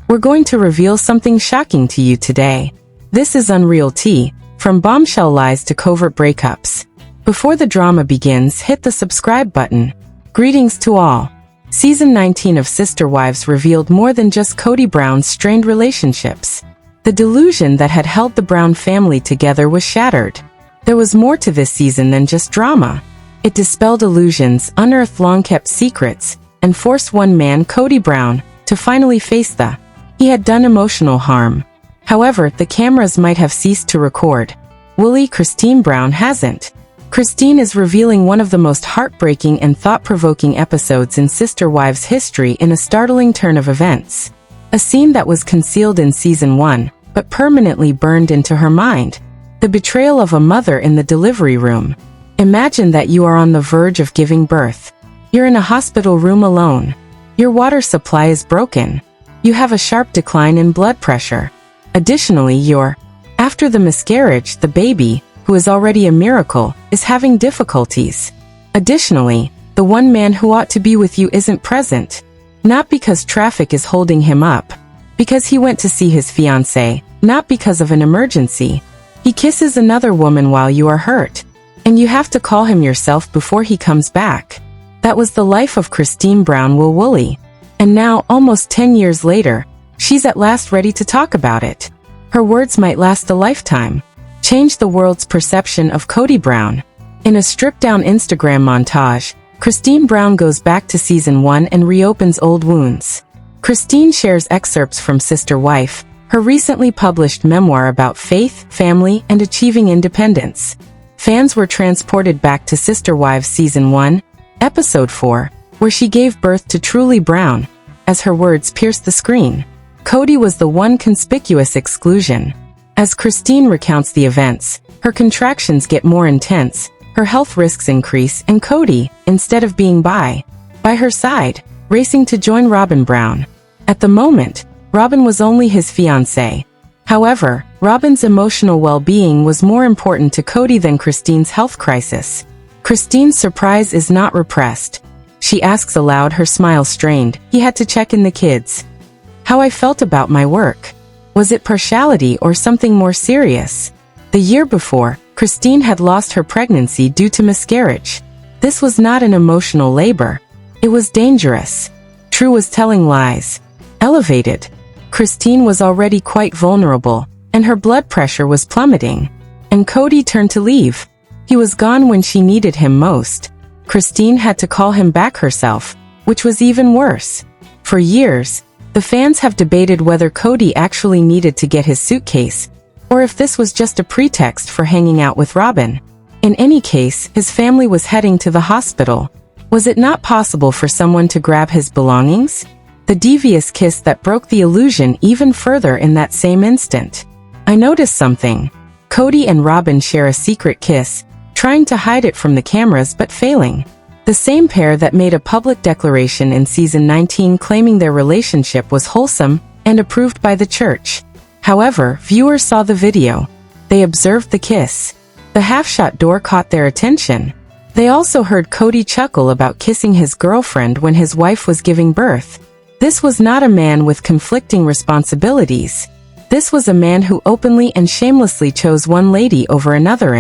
We're going to reveal something shocking to you today. This is Unreal Tea, from bombshell lies to covert breakups. Before the drama begins, hit the subscribe button. Greetings to all. Season 19 of Sister Wives revealed more than just Cody Brown's strained relationships. The delusion that had held the Brown family together was shattered. There was more to this season than just drama. It dispelled illusions, unearthed long-kept secrets, and forced one man, Cody Brown, to finally face the he had done emotional harm. However, the cameras might have ceased to record. Woolley, Christine Brown hasn't. Christine is revealing one of the most heartbreaking and thought-provoking episodes in Sister Wives history in a startling turn of events. A scene that was concealed in Season 1, but permanently burned into her mind. The betrayal of a mother in the delivery room. Imagine that you are on the verge of giving birth. You're in a hospital room alone. Your water supply is broken. You have a sharp decline in blood pressure. Additionally, after the miscarriage, the baby, who is already a miracle, is having difficulties. Additionally, the one man who ought to be with you isn't present. Not because traffic is holding him up. Because he went to see his fiancée, not because of an emergency. He kisses another woman while you are hurt. And you have to call him yourself before he comes back. That was the life of Christine Brown Woolley. And now, almost 10 years later, she's at last ready to talk about it. Her words might last a lifetime. Change the world's perception of Cody Brown. In a stripped-down Instagram montage, Christine Brown goes back to Season 1 and reopens old wounds. Christine shares excerpts from Sister Wife, her recently published memoir about faith, family, and achieving independence. Fans were transported back to Sister Wives Season 1, Episode 4, where she gave birth to Truly Brown, as her words pierced the screen. Cody was the one conspicuous exclusion. As Christine recounts the events, her contractions get more intense, her health risks increase, and Cody, instead of being by her side, racing to join Robyn Brown. At the moment, Robyn was only his fiancée. However, Robyn's emotional well-being was more important to Cody than Christine's health crisis. Christine's surprise is not repressed. She asks aloud, her smile strained. He had to check in the kids. How I felt about my work. Was it partiality or something more serious? The year before, Christine had lost her pregnancy due to miscarriage. This was not an emotional labor. It was dangerous. True was telling lies. Elevated. Christine was already quite vulnerable, and her blood pressure was plummeting. And Cody turned to leave. He was gone when she needed him most. Christine had to call him back herself, which was even worse. For years, the fans have debated whether Cody actually needed to get his suitcase, or if this was just a pretext for hanging out with Robyn. In any case, his family was heading to the hospital. Was it not possible for someone to grab his belongings? The devious kiss that broke the illusion even further in that same instant. I noticed something. Cody and Robyn share a secret kiss, trying to hide it from the cameras but failing. The same pair that made a public declaration in Season 19 claiming their relationship was wholesome and approved by the church. However, viewers saw the video. They observed the kiss. The half-shot door caught their attention. They also heard Cody chuckle about kissing his girlfriend when his wife was giving birth. This was not a man with conflicting responsibilities. This was a man who openly and shamelessly chose one lady over another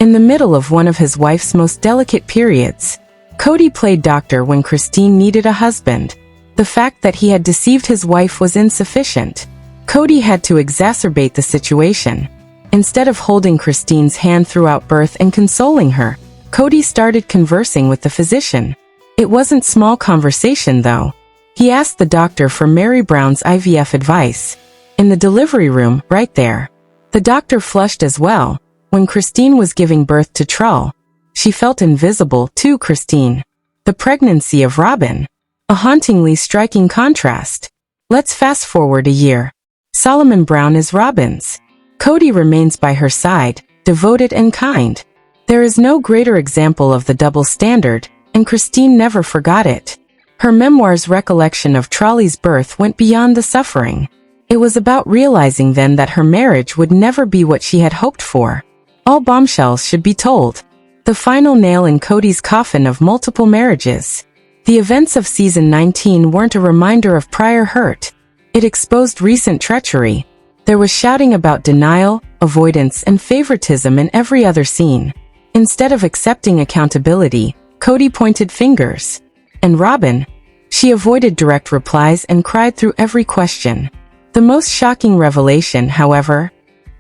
in the middle of one of his wife's most delicate periods. Cody played doctor when Christine needed a husband. The fact that he had deceived his wife was insufficient. Cody had to exacerbate the situation. Instead of holding Christine's hand throughout birth and consoling her, Cody started conversing with the physician. It wasn't small conversation though. He asked the doctor for Mary Brown's IVF advice. In the delivery room, right there. The doctor flushed as well. When Christine was giving birth to Trull, she felt invisible to Christine. The pregnancy of Robyn. A hauntingly striking contrast. Let's fast forward a year. Solomon Brown is Robyn's. Cody remains by her side, devoted and kind. There is no greater example of the double standard, and Christine never forgot it. Her memoir's recollection of Trolley's birth went beyond the suffering. It was about realizing then that her marriage would never be what she had hoped for. All bombshells should be told. The final nail in Cody's coffin of multiple marriages. The events of Season 19 weren't a reminder of prior hurt. It exposed recent treachery. There was shouting about denial, avoidance, and favoritism in every other scene. Instead of accepting accountability, Kody pointed fingers. And Robyn? She avoided direct replies and cried through every question. The most shocking revelation, however,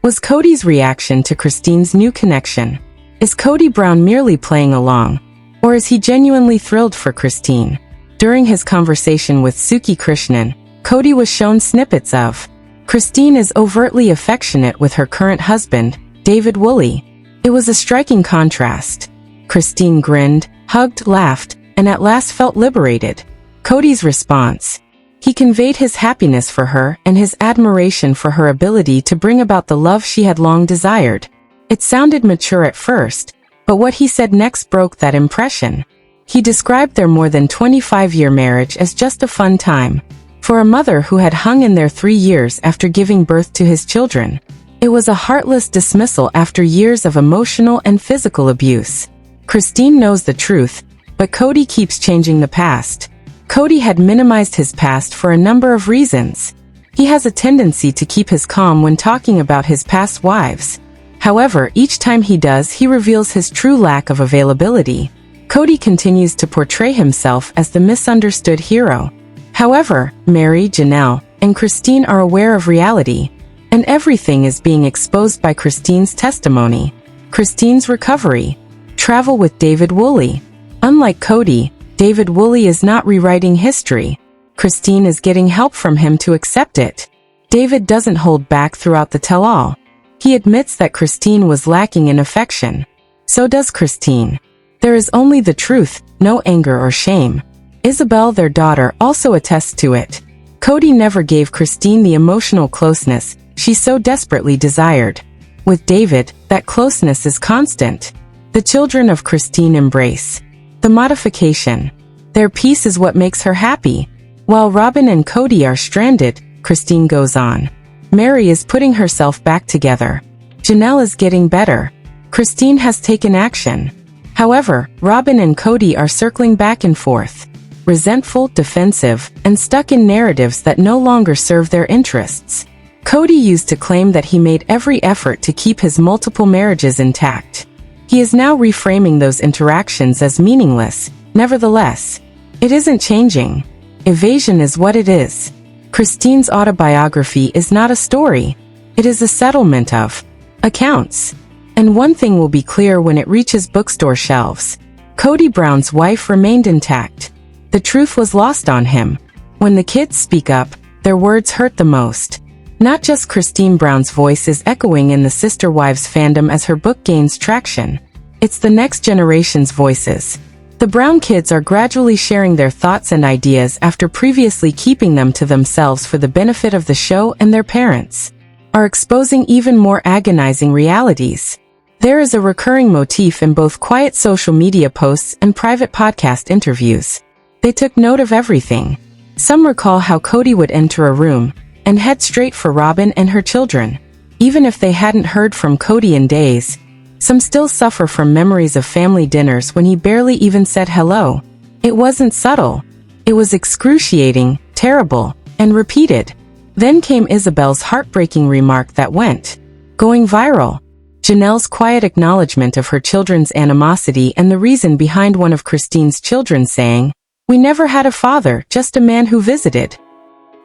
was Kody's reaction to Christine's new connection. Is Cody Brown merely playing along? Or is he genuinely thrilled for Christine? During his conversation with Suki Krishnan, Kody was shown snippets of Christine is overtly affectionate with her current husband, David Woolley. It was a striking contrast. Christine grinned, hugged, laughed, and at last felt liberated. Kody's response. He conveyed his happiness for her and his admiration for her ability to bring about the love she had long desired. It sounded mature at first, but what he said next broke that impression. He described their more than 25-year marriage as just a fun time. For a mother who had hung in there 3 years after giving birth to his children, it was a heartless dismissal after years of emotional and physical abuse. Christine knows the truth, but Kody keeps changing the past. Kody had minimized his past for a number of reasons. He has a tendency to keep his calm when talking about his past wives. However, each time he does, he reveals his true lack of availability. Kody continues to portray himself as the misunderstood hero. However, Mary, Janelle, and Christine are aware of reality, and everything is being exposed by Christine's testimony. Christine's recovery. Travel with David Woolley. Unlike Kody, David Woolley is not rewriting history. Christine is getting help from him to accept it. David doesn't hold back throughout the tell-all. He admits that Christine was lacking in affection. So does Christine. There is only the truth, no anger or shame. Isabel, their daughter, also attests to it. Kody never gave Christine the emotional closeness she so desperately desired. With David, that closeness is constant. The children of Christine embrace the modification. Their peace is what makes her happy. While Robyn and Kody are stranded, Christine goes on. Mary is putting herself back together. Janelle is getting better. Christine has taken action. However, Robyn and Kody are circling back and forth. Resentful, defensive, and stuck in narratives that no longer serve their interests. Kody used to claim that he made every effort to keep his multiple marriages intact. He is now reframing those interactions as meaningless. Nevertheless, it isn't changing. Evasion is what it is. Christine's autobiography is not a story. It is a settlement of accounts. And one thing will be clear when it reaches bookstore shelves. Cody Brown's wife remained intact. The truth was lost on him. When the kids speak up, their words hurt the most. Not just Christine Brown's voice is echoing in the Sister Wives fandom as her book gains traction. It's the next generation's voices. The Brown kids are gradually sharing their thoughts and ideas after previously keeping them to themselves for the benefit of the show, and their parents are exposing even more agonizing realities. There is a recurring motif in both quiet social media posts and private podcast interviews. They took note of everything. Some recall how Kody would enter a room and head straight for Robyn and her children, even if they hadn't heard from Kody in days. Some still suffer from memories of family dinners when he barely even said hello. It wasn't subtle. It was excruciating, terrible, and repeated. Then came Isabel's heartbreaking remark that went going viral. Janelle's quiet acknowledgement of her children's animosity and the reason behind one of Christine's children saying, "We never had a father, just a man who visited."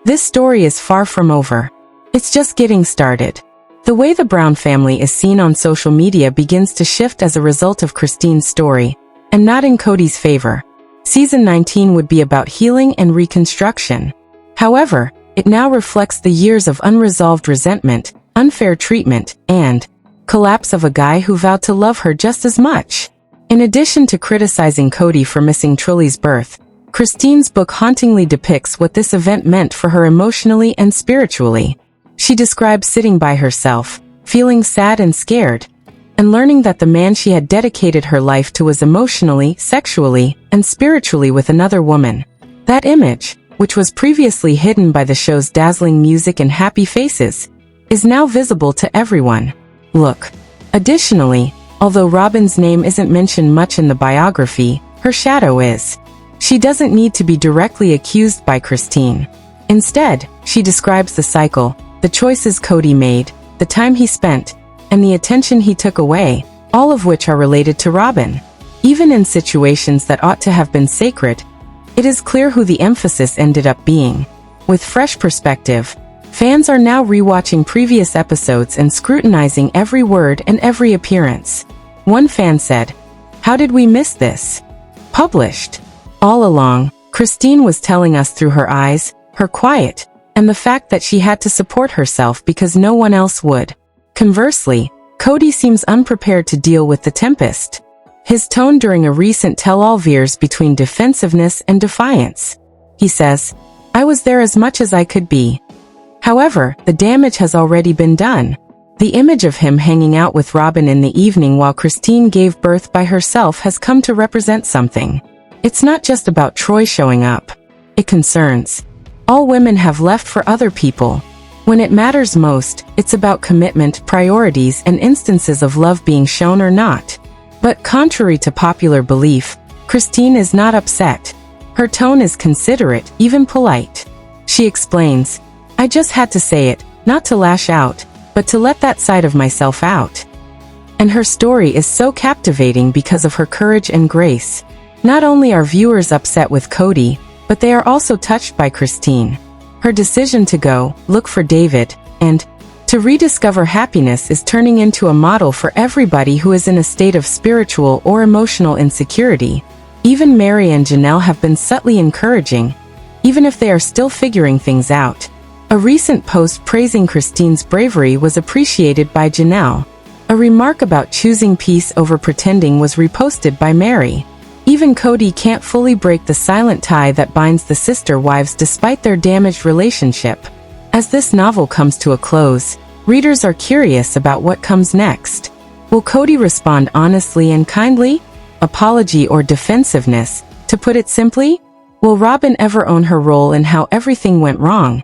This story is far from over. It's just getting started. The way the Brown family is seen on social media begins to shift as a result of Christine's story, and not in Kody's favor. Season 19 would be about healing and reconstruction. However, it now reflects the years of unresolved resentment, unfair treatment, and collapse of a guy who vowed to love her just as much. In addition to criticizing Kody for missing Truly's birth, Christine's book hauntingly depicts what this event meant for her emotionally and spiritually. She describes sitting by herself, feeling sad and scared, and learning that the man she had dedicated her life to was emotionally, sexually, and spiritually with another woman. That image, which was previously hidden by the show's dazzling music and happy faces, is now visible to everyone. Look. Additionally, although Robyn's name isn't mentioned much in the biography, her shadow is. She doesn't need to be directly accused by Christine. Instead, she describes the cycle, the choices Cody made, the time he spent, and the attention he took away, all of which are related to Robyn. Even in situations that ought to have been sacred, it is clear who the emphasis ended up being. With fresh perspective, fans are now rewatching previous episodes and scrutinizing every word and every appearance. One fan said, "How did we miss this?" Published. All along, Christine was telling us through her eyes, her quiet, and the fact that she had to support herself because no one else would. Conversely, Cody seems unprepared to deal with the tempest. His tone during a recent tell-all veers between defensiveness and defiance. He says, "I was there as much as I could be." However, the damage has already been done. The image of him hanging out with Robyn in the evening while Christine gave birth by herself has come to represent something. It's not just about Troy showing up. It concerns. All women have left for other people. When it matters most, it's about commitment, priorities, and instances of love being shown or not. But contrary to popular belief, Christine is not upset. Her tone is considerate, even polite. She explains, "I just had to say it, not to lash out, but to let that side of myself out." And her story is so captivating because of her courage and grace. Not only are viewers upset with Cody, but they are also touched by Christine. Her decision to go, look for David, and to rediscover happiness is turning into a model for everybody who is in a state of spiritual or emotional insecurity. Even Mary and Janelle have been subtly encouraging, even if they are still figuring things out. A recent post praising Christine's bravery was appreciated by Janelle. A remark about choosing peace over pretending was reposted by Mary. Even Cody can't fully break the silent tie that binds the sister wives despite their damaged relationship. As this novel comes to a close, readers are curious about what comes next. Will Cody respond honestly and kindly? Apology or defensiveness, to put it simply? Will Robyn ever own her role in how everything went wrong,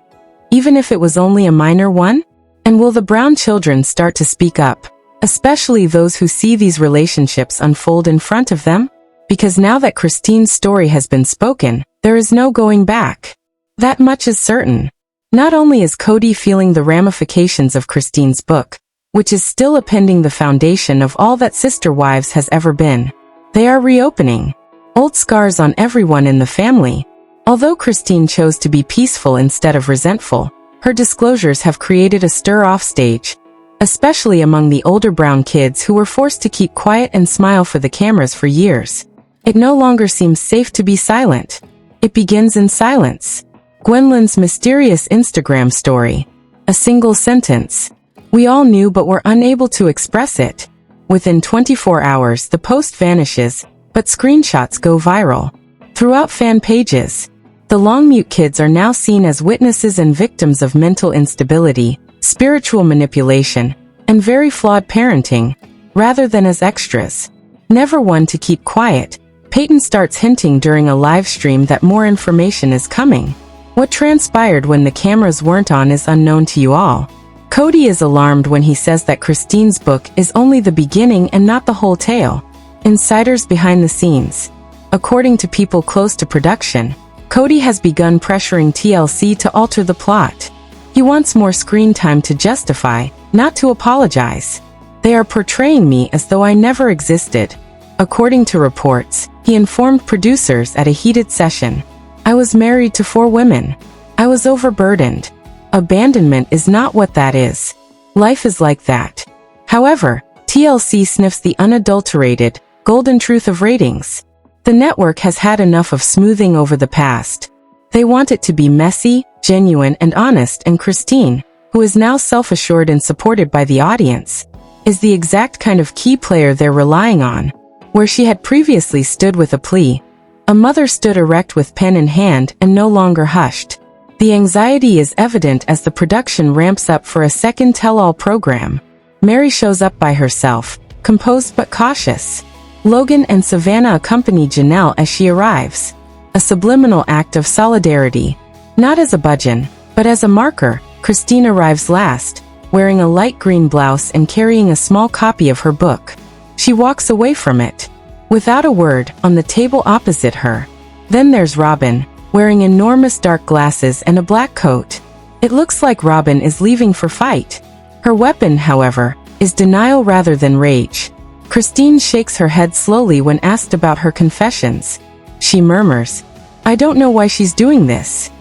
even if it was only a minor one? And will the Brown children start to speak up, especially those who see these relationships unfold in front of them? Because now that Christine's story has been spoken, there is no going back. That much is certain. Not only is Cody feeling the ramifications of Christine's book, which is still appending the foundation of all that Sister Wives has ever been, they are reopening old scars on everyone in the family. Although Christine chose to be peaceful instead of resentful, her disclosures have created a stir offstage, especially among the older Brown kids who were forced to keep quiet and smile for the cameras for years. It no longer seems safe to be silent. It begins in silence. Gwendolyn's mysterious Instagram story. A single sentence. We all knew but were unable to express it. Within 24 hours the post vanishes, but screenshots go viral. Throughout fan pages, the Longmute kids are now seen as witnesses and victims of mental instability, spiritual manipulation, and very flawed parenting, rather than as extras. Never one to keep quiet, Peyton starts hinting during a live stream that more information is coming. What transpired when the cameras weren't on is unknown to you all. Cody is alarmed when he says that Christine's book is only the beginning and not the whole tale. Insiders behind the scenes. According to people close to production, Cody has begun pressuring TLC to alter the plot. He wants more screen time to justify, not to apologize. They are portraying me as though I never existed. According to reports, he informed producers at a heated session. I was married to 4 women. I was overburdened. Abandonment is not what that is. Life is like that. However, TLC sniffs the unadulterated, golden truth of ratings. The network has had enough of smoothing over the past. They want it to be messy, genuine, and honest, and Christine, who is now self-assured and supported by the audience, is the exact kind of key player they're relying on. Where she had previously stood with a plea, a mother stood erect with pen in hand and no longer hushed. The anxiety is evident as the production ramps up for a second tell-all program. Mary shows up by herself, composed but cautious. Logan and Savannah accompany Janelle as she arrives. A subliminal act of solidarity. Not as a budgeon, but as a marker, Christine arrives last, wearing a light green blouse and carrying a small copy of her book. She walks away from it, without a word, on the table opposite her. Then there's Robyn, wearing enormous dark glasses and a black coat. It looks like Robyn is leaving for fight. Her weapon, however, is denial rather than rage. Christine shakes her head slowly when asked about her confessions. She murmurs, "I don't know why she's doing this.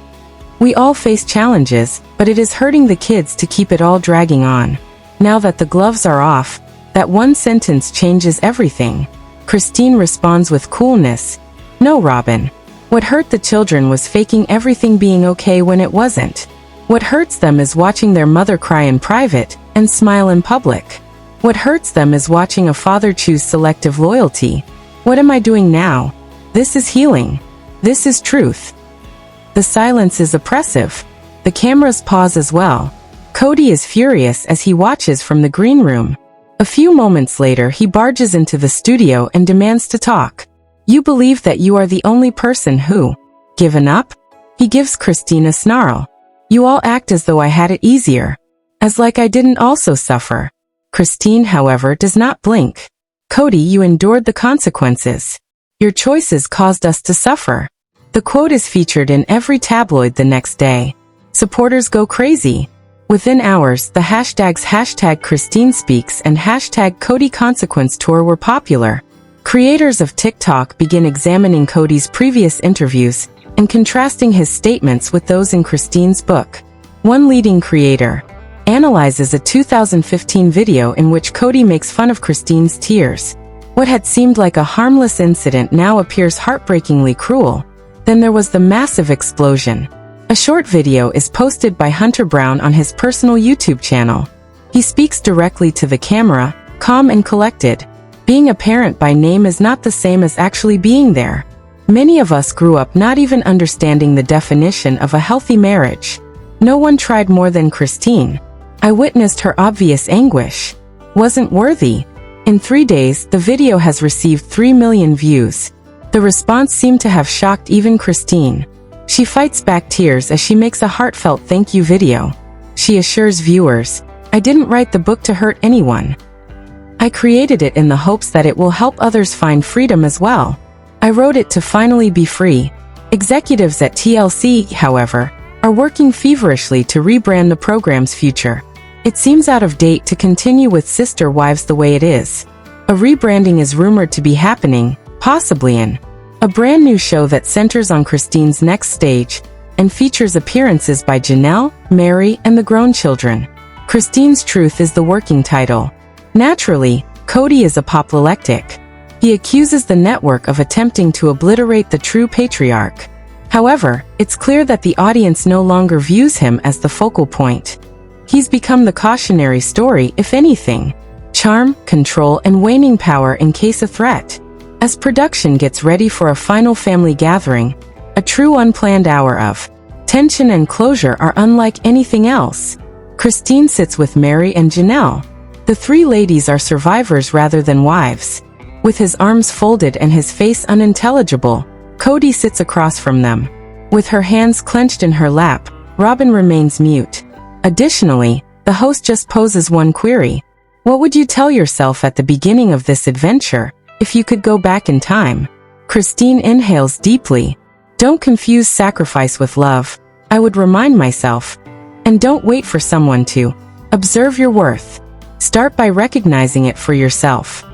We all face challenges, but it is hurting the kids to keep it all dragging on. Now that the gloves are off, that one sentence changes everything." Christine responds with coolness, "No, Robyn. What hurt the children was faking everything being okay when it wasn't. What hurts them is watching their mother cry in private and smile in public. What hurts them is watching a father choose selective loyalty. What am I doing now? This is healing. This is truth." The silence is oppressive. The cameras pause as well. Cody is furious as he watches from the green room. A few moments later, he barges into the studio and demands to talk. "You believe that you are the only person who given up?" He gives Christine a snarl. "You all act as though I had it easier. As like I didn't also suffer." Christine, however, does not blink. "Cody, you endured the consequences. Your choices caused us to suffer." The quote is featured in every tabloid the next day. Supporters go crazy. Within hours, the hashtags #ChristineSpeaks and #CodyConsequence Tour were popular. Creators of TikTok begin examining Cody's previous interviews and contrasting his statements with those in Christine's book. One leading creator analyzes a 2015 video in which Cody makes fun of Christine's tears. What had seemed like a harmless incident now appears heartbreakingly cruel. Then there was the massive explosion. A short video is posted by Hunter Brown on his personal YouTube channel. He speaks directly to the camera, calm and collected. Being a parent by name is not the same as actually being there. Many of us grew up not even understanding the definition of a healthy marriage. No one tried more than Christine. I witnessed her obvious anguish. Wasn't worthy. In 3 days, the video has received 3 million views. The response seemed to have shocked even Christine. She fights back tears as she makes a heartfelt thank you video. She assures viewers, "I didn't write the book to hurt anyone. I created it in the hopes that it will help others find freedom as well. I wrote it to finally be free." Executives at TLC, however, are working feverishly to rebrand the program's future. It seems out of date to continue with Sister Wives the way it is. A rebranding is rumored to be happening, possibly in a brand new show that centers on Christine's next stage and features appearances by Janelle, Mary, and the grown children. Christine's Truth is the working title. Naturally, Cody is apoplectic. He accuses the network of attempting to obliterate the true patriarch. However, it's clear that the audience no longer views him as the focal point. He's become the cautionary story, if anything. Charm, control, and waning power in case of threat. As production gets ready for a final family gathering, a true unplanned hour of tension and closure are unlike anything else. Christine sits with Mary and Janelle. The three ladies are survivors rather than wives. With his arms folded and his face unintelligible, Cody sits across from them. With her hands clenched in her lap, Robyn remains mute. Additionally, the host just poses one query. What would you tell yourself at the beginning of this adventure, if you could go back in time? Christine inhales deeply. Don't confuse sacrifice with love, I would remind myself. And don't wait for someone to observe your worth. Start by recognizing it for yourself.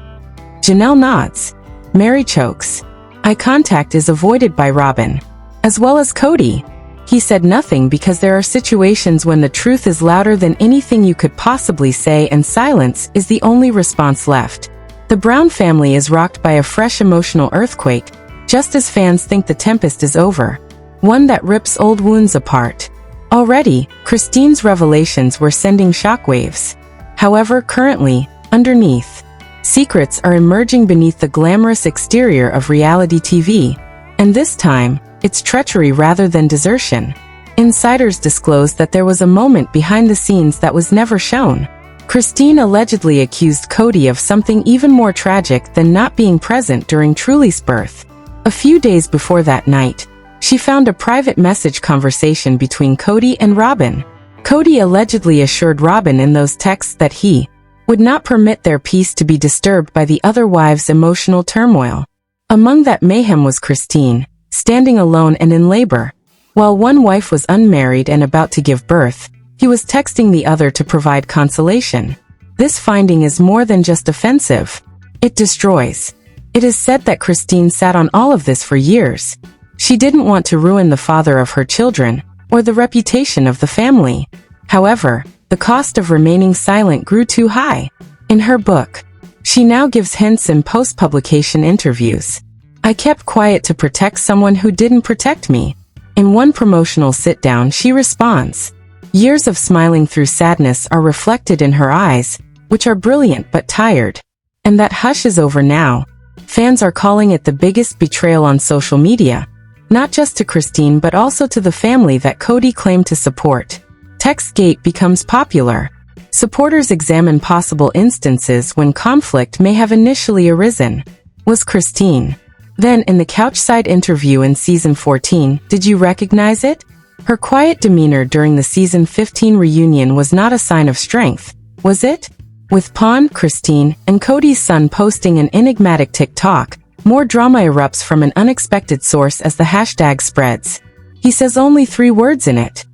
Janelle nods. Mary chokes. Eye contact is avoided by Robyn, as well as Cody. He said nothing because there are situations when the truth is louder than anything you could possibly say, and silence is the only response left. The Brown family is rocked by a fresh emotional earthquake, just as fans think the tempest is over, one that rips old wounds apart. Already, Christine's revelations were sending shockwaves. However, currently, underneath, secrets are emerging beneath the glamorous exterior of reality TV, and this time, it's treachery rather than desertion. Insiders disclosed that there was a moment behind the scenes that was never shown. Christine allegedly accused Cody of something even more tragic than not being present during Truly's birth. A few days before that night, she found a private message conversation between Cody and Robyn. Cody allegedly assured Robyn in those texts that he would not permit their peace to be disturbed by the other wives' emotional turmoil. Among that mayhem was Christine, standing alone and in labor. While one wife was unmarried and about to give birth, he was texting the other to provide consolation. This finding is more than just offensive. It destroys. It is said that Christine sat on all of this for years. She didn't want to ruin the father of her children, or the reputation of the family. However, the cost of remaining silent grew too high. In her book, she now gives hints in post-publication interviews. I kept quiet to protect someone who didn't protect me. In one promotional sit-down, she responds, "Years of smiling through sadness are reflected in her eyes, which are brilliant but tired. And that hush is over now." Fans are calling it the biggest betrayal on social media, not just to Christine but also to the family that Kody claimed to support. TextGate becomes popular. Supporters examine possible instances when conflict may have initially arisen. Was Christine then in the couchside interview in Season 14, did you recognize it? Her quiet demeanor during the Season 15 reunion was not a sign of strength, was it? With Pawn, Christine, and Kody's son posting an enigmatic TikTok, more drama erupts from an unexpected source as the hashtag spreads. He says only 3 words in it.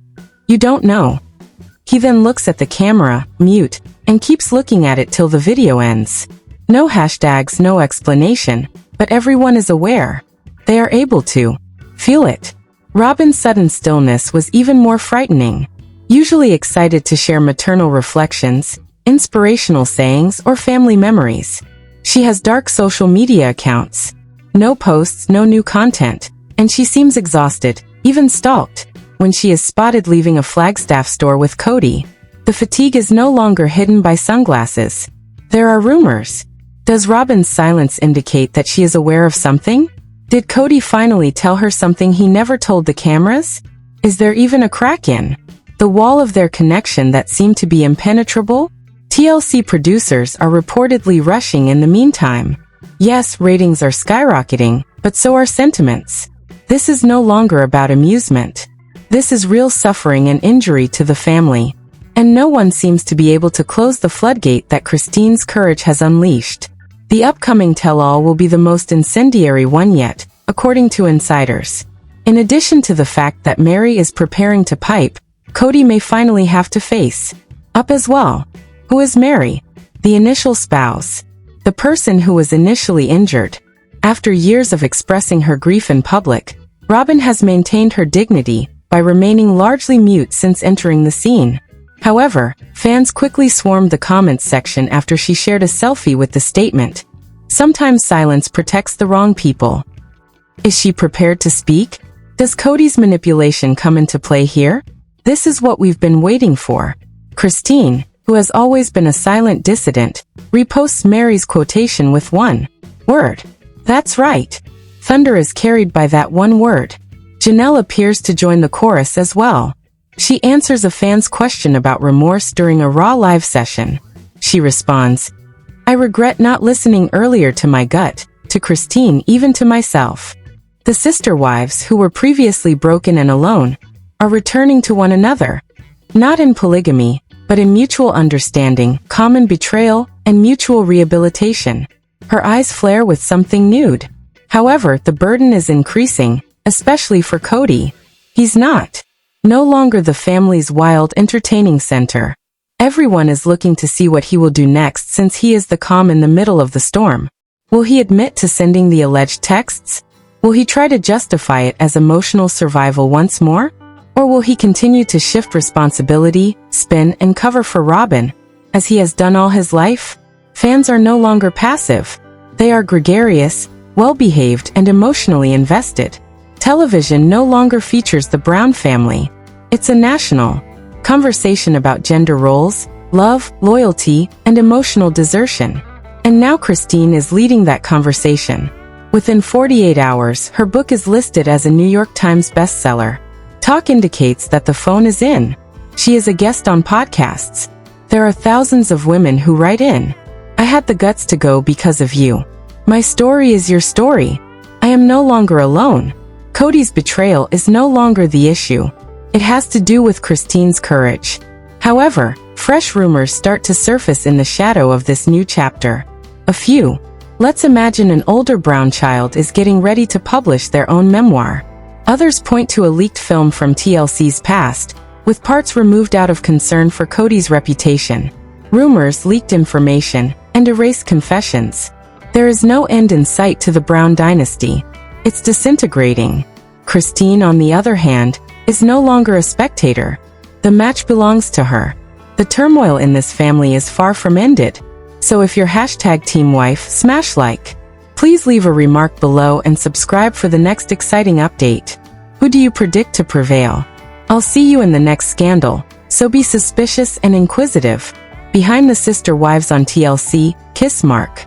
"You don't know." He then looks at the camera, mute, and keeps looking at it till the video ends. No hashtags, no explanation, but everyone is aware. They are able to feel it. Robyn's sudden stillness was even more frightening. Usually excited to share maternal reflections, inspirational sayings, or family memories, she has dark social media accounts. No posts, no new content, and she seems exhausted, even stalked, when she is spotted leaving a Flagstaff store with Kody. The fatigue is no longer hidden by sunglasses. There are rumors. Does Robyn's silence indicate that she is aware of something? Did Kody finally tell her something he never told the cameras? Is there even a crack in the wall of their connection that seemed to be impenetrable? TLC producers are reportedly rushing in the meantime. Yes, ratings are skyrocketing, but so are sentiments. This is no longer about amusement. This is real suffering and injury to the family. And no one seems to be able to close the floodgate that Christine's courage has unleashed. The upcoming tell-all will be the most incendiary one yet, according to insiders. In addition to the fact that Mary is preparing to pipe, Kody may finally have to face up as well. Who is Mary? The initial spouse. The person who was initially injured. After years of expressing her grief in public, Robyn has maintained her dignity by remaining largely mute since entering the scene. However, fans quickly swarmed the comments section after she shared a selfie with the statement, "Sometimes silence protects the wrong people." Is she prepared to speak? Does Kody's manipulation come into play here? This is what we've been waiting for. Christine, who has always been a silent dissident, reposts Mary's quotation with one word. That's right. Thunder is carried by that one word. Janelle appears to join the chorus as well. She answers a fan's question about remorse during a Raw live session. She responds, "I regret not listening earlier to my gut, to Christine, even to myself." The sister wives, who were previously broken and alone, are returning to one another. Not in polygamy, but in mutual understanding, common betrayal, and mutual rehabilitation. Her eyes flare with something nude. However, the burden is increasing, especially for Kody. He's no longer the family's wild entertaining center. Everyone is looking to see what he will do next since he is the calm in the middle of the storm. Will he admit to sending the alleged texts? Will he try to justify it as emotional survival once more? Or will he continue to shift responsibility, spin, and cover for Robyn, as he has done all his life? Fans are no longer passive. They are gregarious, well-behaved, and emotionally invested. Television no longer features the Brown family. It's a national conversation about gender roles, love, loyalty, and emotional desertion. And now Christine is leading that conversation. Within 48 hours, her book is listed as a New York Times bestseller. Talk indicates that the phone is in. She is a guest on podcasts. There are thousands of women who write in. "I had the guts to go because of you. My story is your story. I am no longer alone." Kody's betrayal is no longer the issue. It has to do with Christine's courage. However, fresh rumors start to surface in the shadow of this new chapter. A few. Let's imagine an older Brown child is getting ready to publish their own memoir. Others point to a leaked film from TLC's past, with parts removed out of concern for Kody's reputation. Rumors, leaked information, and erased confessions. There is no end in sight to the Brown dynasty. It's disintegrating. Christine, on the other hand, is no longer a spectator. The match belongs to her. The turmoil in this family is far from ended. So if you're #TeamWife, smash like. Please leave a remark below and subscribe for the next exciting update. Who do you predict to prevail? I'll see you in the next scandal, so be suspicious and inquisitive. Behind the sister wives on TLC, kiss mark.